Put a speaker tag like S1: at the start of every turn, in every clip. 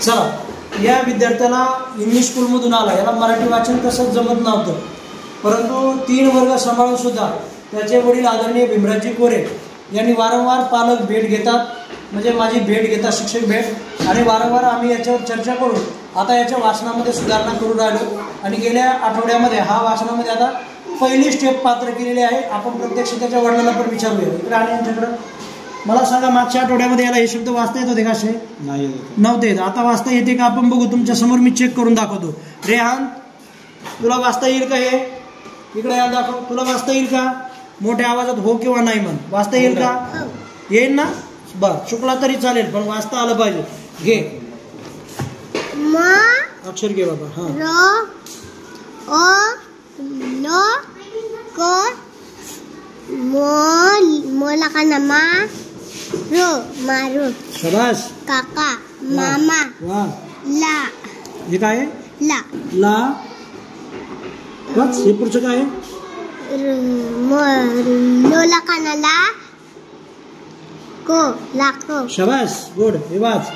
S1: चला, या विद्यार्थ्याला इंग्लिश स्कूलमधून आला, याला मराठी वाचन तसंच जमत नव्हतं, परंतु 3 वर्ग सांभाळून सुद्धा त्याचे वडील आदरणीय भीमरावजी कोरे यांनी वारंवार पालक भेट घेतात, म्हणजे माझी भेट घेतात, शिक्षक भेट, आणि वारंवार आम्ही याच्यावर चर्चा करून आता याच्या वाचनामध्ये सुधारणा करून राहिलो. आणि गेल्या आठवड्यामध्ये हा वाचनामध्ये आता पहिली स्टेप पात्र केलेली आहे. आपण प्रत्यक्ष त्याच्या वडिलांना पण विचारूया. इकडे आणि यांच्याकडं मला सांगा, मागच्या आठवड्यामध्ये याला हे शब्द वाचता येत होते का? असे नव्हते. आता वाचता येते का आपण बघू. तुमच्या समोर मी चेक करून दाखवतो. रेहान, तुला वाचता येईल का? हे इकडे या, दाखव. तुला वाचता येईल का? मोठ्या आवाजात हो किंवा नाही म्हण. वाचता येईल का? येईल ना? बर, चुकला तरी चालेल, पण वाचता आलं पाहिजे. घे अक्षर घे बाबा. हा,
S2: मोला का नमा रो मारू.
S1: शाबास.
S2: काका, मामा.
S1: वा.
S2: ला.
S1: हे काय आहे?
S2: ला.
S1: ला. वाच. हे पुढचं काय आहे?
S2: लोला का ला को लाको.
S1: शाबास, गुड. हे वाच.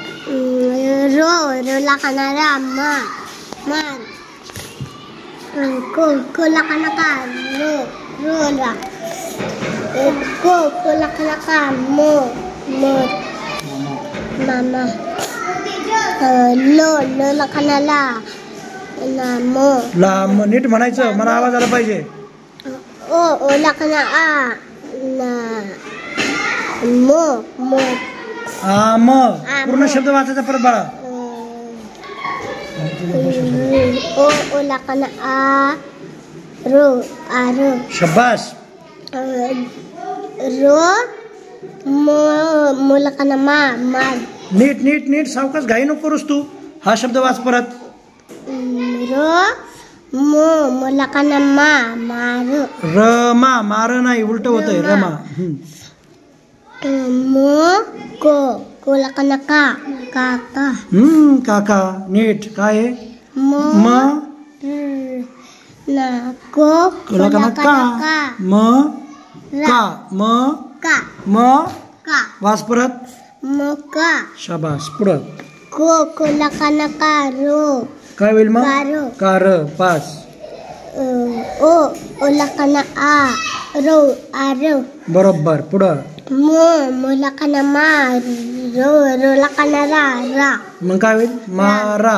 S2: रोला का रा मार. को ला का रोला. को लका मो मामा. लो लका ला मो.
S1: ला नीट म्हणायचं, मला आवाज आला पाहिजे.
S2: ओ लका आ मो मो.
S1: आम. पूर्ण शब्द वाचायचा परत बाळा.
S2: ओ लका आ रो आरो.
S1: शाबास.
S2: रो मोला का मा मार.
S1: नीट नीट नीट, सावकाश, घाई नको करूस तू. हा शब्द वाच परत.
S2: रो मोला का मा मार.
S1: रमा. मार नाही, उलट होतंय. रमा. को ला का काका. काका. नीट. काय आहे? म
S2: ना को
S1: ला का म का. म का. वाच परत.
S2: म का.
S1: शाबास. पुढं.
S2: को ला का रो.
S1: काय होईल मग? कार. पास.
S2: ओ ला का आ रो आरो.
S1: बरोबर. पुढं.
S2: मोला का मा रो ला का रा.
S1: मग काय होईल? मारा.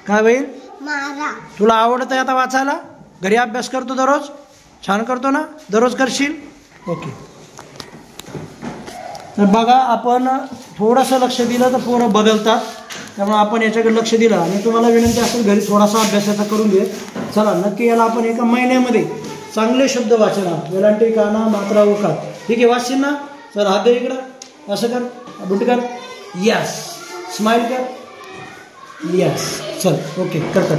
S1: काय होईल?
S2: मारा.
S1: तुला आवडतं आता वाचायला? घरी अभ्यास करतो दररोज? छान करतो ना? दररोज करशील? ओके. तर बघा, आपण थोडंसं लक्ष दिलं तर पोरं बदलतात, त्यामुळे आपण याच्याकडे लक्ष दिलं. आणि तुम्हाला विनंती असेल घरी थोडासा अभ्यास याचा करून घे. चला, नक्की याला आपण एका महिन्यामध्ये चांगले शब्द वाचणार. वेलांटी, काना, मात्रा, उकार. ठीक आहे, वाचशील ना? चल, हात दे इकडं. असं कर, बुट कर. यस. स्माइल कर. यस. चल, ओके, कर.